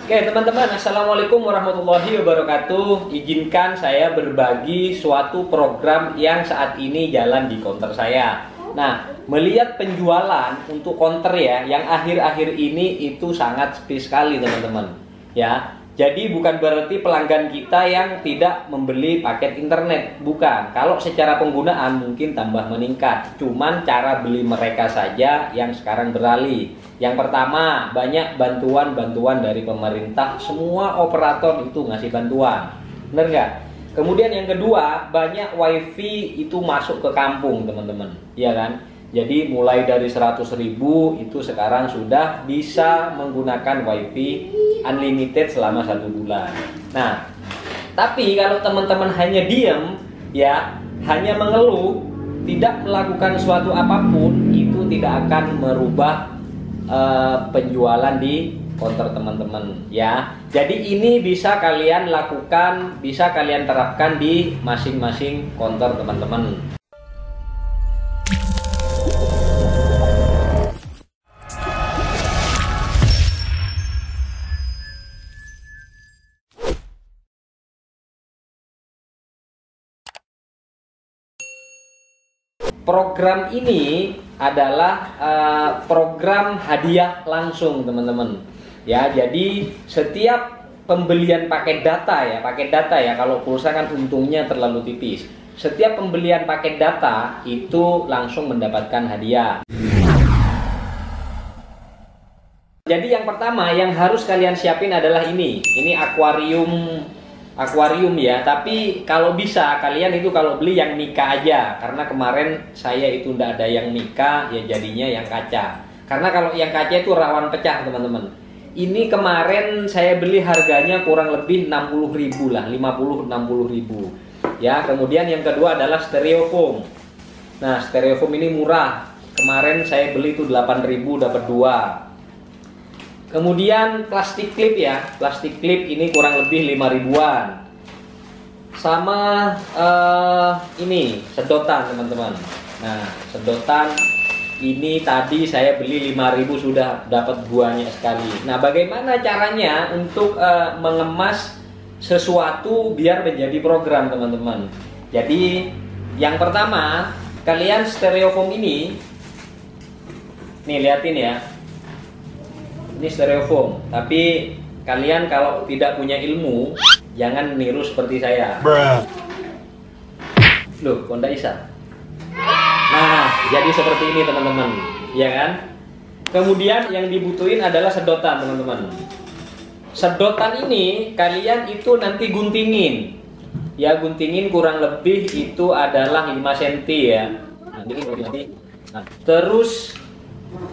Oke teman-teman, Assalamualaikum warahmatullahi wabarakatuh. Izinkan saya berbagi suatu program yang saat ini jalan di counter saya. Nah, melihat penjualan untuk counter ya, yang akhir-akhir ini itu sangat sepi sekali teman-teman. Ya, jadi bukan berarti pelanggan kita yang tidak membeli paket internet, bukan. Kalau secara penggunaan mungkin tambah meningkat, cuman cara beli mereka saja yang sekarang beralih. Yang pertama, banyak bantuan-bantuan dari pemerintah, semua operator itu ngasih bantuan, bener nggak? Kemudian yang kedua, banyak wifi itu masuk ke kampung teman-teman, ya kan? Jadi mulai dari 100.000 itu sekarang sudah bisa menggunakan wifi unlimited selama 1 bulan. Nah, tapi kalau teman-teman hanya diem, ya, hanya mengeluh, tidak melakukan suatu apapun, itu tidak akan merubah penjualan di counter teman-teman, ya. Jadi ini bisa kalian lakukan, bisa kalian terapkan di masing-masing counter teman-teman. Program ini adalah program hadiah langsung teman-teman. Ya, jadi setiap pembelian paket data ya, kalau pulsa kan untungnya terlalu tipis. Setiap pembelian paket data itu langsung mendapatkan hadiah. Jadi yang pertama yang harus kalian siapin adalah ini akuarium ya, tapi kalau bisa kalian itu kalau beli yang mika aja, karena kemarin saya itu ndak ada yang mika ya, jadinya yang kaca, karena kalau yang kaca itu rawan pecah teman-teman. Ini kemarin saya beli harganya kurang lebih 60.000 lah, 50-60.000 ya. Kemudian yang kedua adalah styrofoam. Nah, styrofoam ini murah, kemarin saya beli itu 8.000 dapat 2. Kemudian plastik klip ya, plastik klip ini kurang lebih 5.000-an. Sama ini sedotan teman-teman. Nah, sedotan ini tadi saya beli 5.000 sudah dapat banyak sekali. Nah, bagaimana caranya untuk mengemas sesuatu biar menjadi program teman-teman? Jadi yang pertama, kalian styrofoam ini, nih liatin ya. Ini styrofoam, tapi kalian kalau tidak punya ilmu jangan niru seperti saya. Loh, kok ndak bisa? Nah, jadi seperti ini teman-teman, ya kan? Kemudian yang dibutuhin adalah sedotan teman-teman. Sedotan ini kalian itu nanti guntingin, ya, guntingin kurang lebih itu adalah 5 cm ya. Nah, terus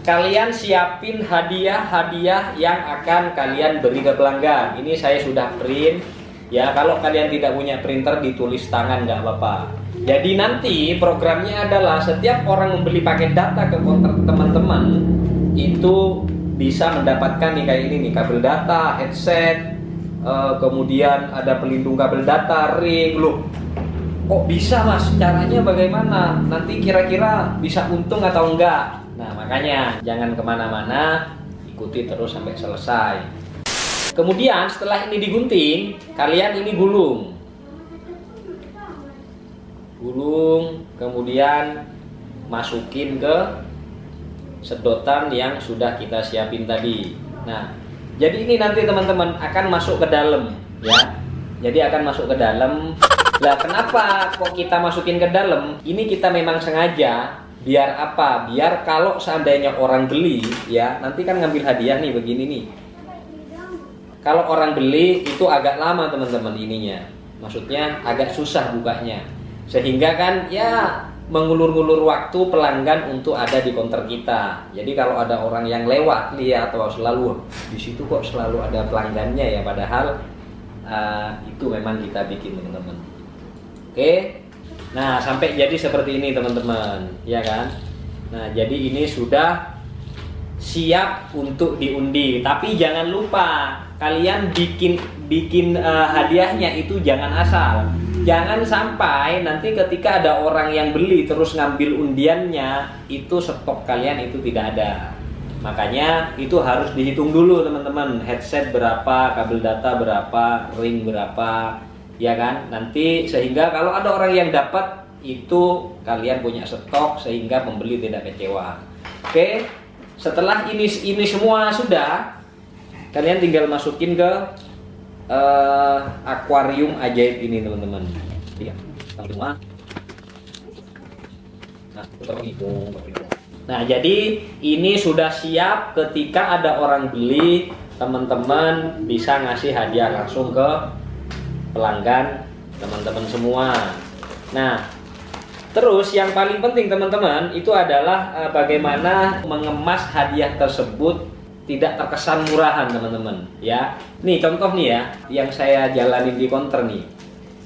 kalian siapin hadiah-hadiah yang akan kalian beri ke pelanggan. Ini saya sudah print ya, kalau kalian tidak punya printer ditulis tangan nggak apa-apa. Jadi nanti programnya adalah setiap orang membeli paket data ke counter teman-teman itu bisa mendapatkan nih kayak ini nih, kabel data, headset, kemudian ada pelindung kabel data, ring. Loh, kok bisa mas? Caranya bagaimana? Nanti kira-kira bisa untung atau enggak? Nah, makanya jangan kemana-mana, ikuti terus sampai selesai. Kemudian setelah ini digunting, kalian ini gulung, kemudian masukin ke sedotan yang sudah kita siapin tadi. Nah, jadi ini nanti teman-teman akan masuk ke dalam ya. Jadi akan masuk ke dalam. Lah, kenapa kok kita masukin ke dalam? Ini kita memang sengaja. Biar apa? Biar kalau seandainya orang beli ya, nanti kan ngambil hadiah nih begini nih. Kalau orang beli itu agak lama teman-teman ininya. Maksudnya agak susah bukanya. Sehingga kan ya mengulur-ngulur waktu pelanggan untuk ada di counter kita. Jadi kalau ada orang yang lewat lihat atau selalu di situ kok selalu ada pelanggannya ya, padahal itu memang kita bikin teman-teman. Oke. Nah, sampai jadi seperti ini teman-teman, ya kan? Nah, jadi ini sudah siap untuk diundi. Tapi jangan lupa kalian bikin hadiahnya itu jangan asal. Jangan sampai nanti ketika ada orang yang beli terus ngambil undiannya, itu stok kalian itu tidak ada. Makanya itu harus dihitung dulu teman-teman, headset berapa, kabel data berapa, ring berapa, ya kan? Nanti sehingga kalau ada orang yang dapat itu kalian punya stok sehingga pembeli tidak kecewa. Oke, setelah ini semua sudah, kalian tinggal masukin ke akuarium ajaib ini teman-teman. Ya, semua. Nah, jadi ini sudah siap ketika ada orang beli, teman-teman bisa ngasih hadiah langsung ke pelanggan teman-teman semua. Nah, terus yang paling penting teman-teman itu adalah bagaimana mengemas hadiah tersebut tidak terkesan murahan teman-teman ya. Nih contoh nih ya, yang saya jalanin di counter nih.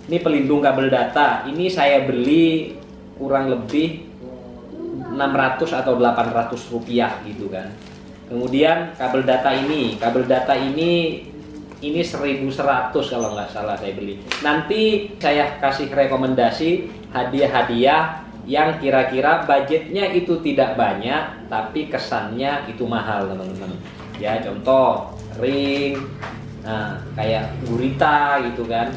Ini pelindung kabel data, ini saya beli kurang lebih 600 atau 800 rupiah gitu kan. Kemudian kabel data ini 1100 kalau nggak salah saya beli. Nanti saya kasih rekomendasi hadiah-hadiah yang kira-kira budgetnya itu tidak banyak tapi kesannya itu mahal teman-teman. Ya contoh ring, nah kayak gurita gitu kan.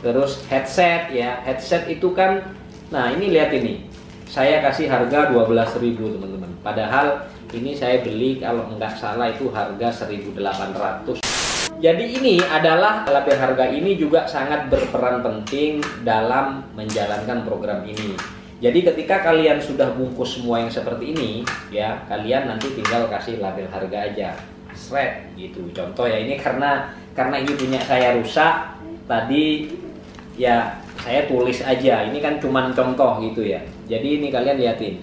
Terus headset ya, headset itu kan, nah ini lihat ini. Saya kasih harga 12.000 teman-teman. Padahal ini saya beli kalau nggak salah itu harga 1.800. Jadi ini adalah label harga ini juga sangat berperan penting dalam menjalankan program ini. Jadi ketika kalian sudah bungkus semua yang seperti ini, ya kalian nanti tinggal kasih label harga aja, shred gitu. Contoh ya ini karena ini punya saya rusak tadi ya. Saya tulis aja, ini kan cuman contoh gitu ya. Jadi ini kalian liatin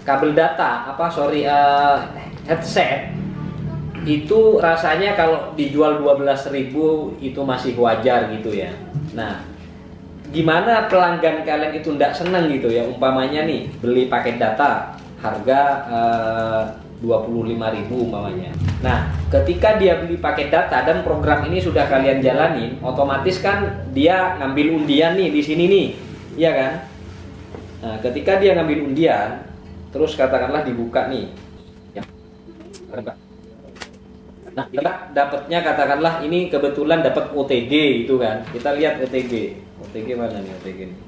kabel data headset itu rasanya kalau dijual 12.000 itu masih wajar gitu ya. Nah, gimana pelanggan kalian itu ndak seneng gitu ya, umpamanya nih beli paket data harga 25.000 umpamanya. Nah, ketika dia beli paket data dan program ini sudah kalian jalanin, otomatis kan dia ngambil undian nih di sini nih, iya kan? Nah, ketika dia ngambil undian, terus katakanlah dibuka nih, ya. Nah, kita dapatnya katakanlah ini kebetulan dapat OTG itu kan? Kita lihat OTG mana nih OTG nih?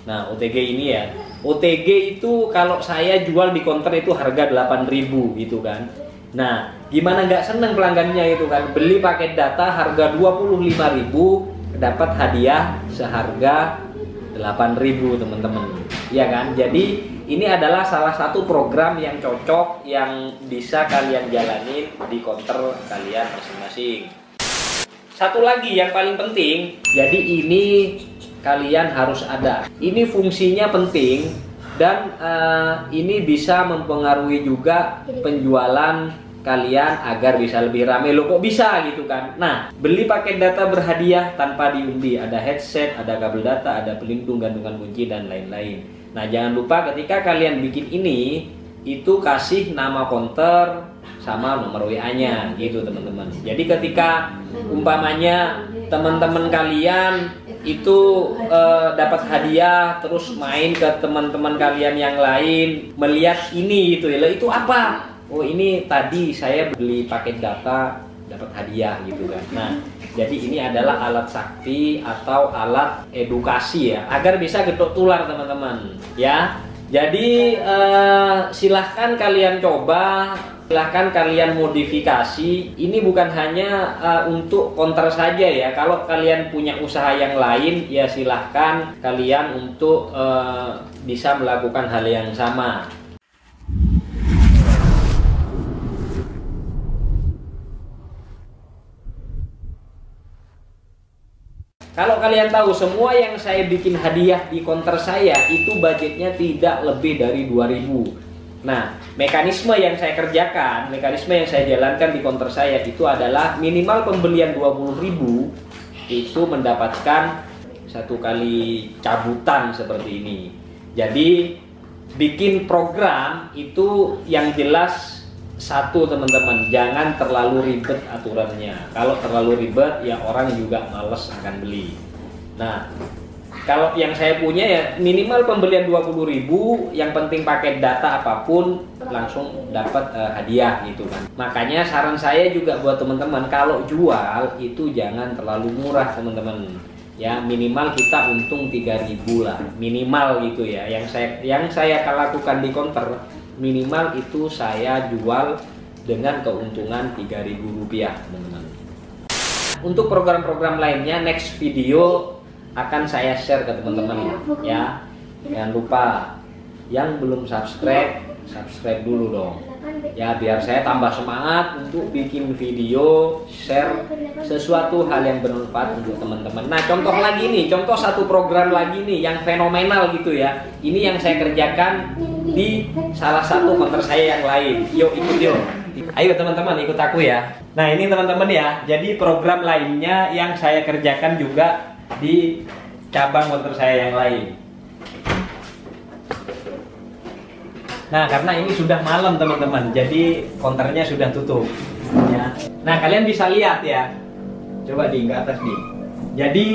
Nah, OTG ini ya. OTG itu kalau saya jual di counter itu harga 8.000 gitu kan. Nah, gimana nggak seneng pelanggannya itu kan, beli paket data harga 25.000 dapat hadiah seharga 8.000 teman-teman. Ya kan? Jadi ini adalah salah satu program yang cocok yang bisa kalian jalanin di counter kalian masing-masing. Satu lagi yang paling penting, jadi ini kalian harus ada. Ini fungsinya penting dan ini bisa mempengaruhi juga penjualan kalian agar bisa lebih ramai. Loh kok bisa gitu kan? Nah, beli paket data berhadiah tanpa diundi, ada headset, ada kabel data, ada pelindung gantungan kunci dan lain-lain. Nah, jangan lupa ketika kalian bikin ini itu kasih nama counter sama nomor WA-nya gitu teman-teman. Jadi ketika umpamanya teman-teman kalian itu dapat hadiah terus main ke teman-teman kalian yang lain melihat ini gitu ya, itu apa? Oh ini tadi saya beli paket data dapat hadiah gitu kan. Nah jadi ini adalah alat sakti atau alat edukasi ya agar bisa getok tular teman-teman ya. Jadi silahkan kalian coba, silahkan kalian modifikasi. Ini bukan hanya untuk counter saja ya. Kalau kalian punya usaha yang lain ya silahkan kalian untuk bisa melakukan hal yang sama. Kalau kalian tahu semua yang saya bikin hadiah di counter saya itu budgetnya tidak lebih dari 2.000. Nah, mekanisme yang saya kerjakan, mekanisme yang saya jalankan di counter saya itu adalah minimal pembelian 20.000 itu mendapatkan satu kali cabutan seperti ini. Jadi bikin program itu yang jelas satu teman-teman, jangan terlalu ribet aturannya. Kalau terlalu ribet ya orang juga males akan beli. Nah, Kalau yang saya punya ya minimal pembelian 20.000, yang penting pakai data apapun langsung dapat hadiah gitu kan. Makanya saran saya juga buat teman-teman, kalau jual itu jangan terlalu murah teman-teman. Ya minimal kita untung 3.000 lah, minimal gitu ya. Yang saya lakukan di counter minimal itu saya jual dengan keuntungan 3.000 rupiah teman-teman. Untuk program-program lainnya next video akan saya share ke teman-teman ya. Jangan lupa yang belum subscribe dulu dong ya, biar saya tambah semangat untuk bikin video share sesuatu hal yang bermanfaat untuk teman-teman. Nah contoh lagi nih, contoh satu program lagi nih yang fenomenal gitu ya. Ini yang saya kerjakan di salah satu counter saya yang lain. Yuk ikut yuk. Ayo teman-teman ikut aku ya. Nah ini teman-teman ya, jadi program lainnya yang saya kerjakan juga di cabang counter saya yang lain. Nah karena ini sudah malam teman-teman, jadi counternya sudah tutup ya. Nah kalian bisa lihat ya, coba di atas nih. Jadi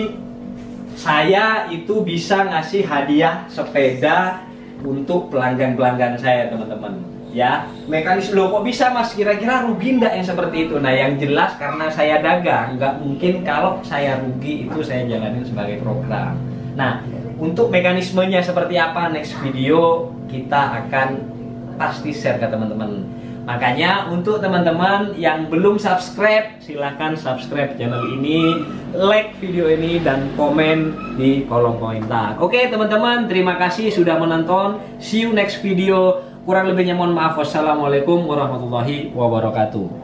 saya itu bisa ngasih hadiah sepeda untuk pelanggan-pelanggan saya teman-teman ya. Mekanisme loh kok bisa mas, kira-kira rugi enggak yang seperti itu? Nah yang jelas karena saya dagang, nggak mungkin kalau saya rugi itu saya jalanin sebagai program. Nah untuk mekanismenya seperti apa, next video kita akan pasti share ke teman-teman. Makanya untuk teman-teman yang belum subscribe, silahkan subscribe channel ini, like video ini, dan komen di kolom komentar. Oke teman-teman, terima kasih sudah menonton. See you next video. Kurang lebihnya mohon maaf. Wassalamualaikum warahmatullahi wabarakatuh.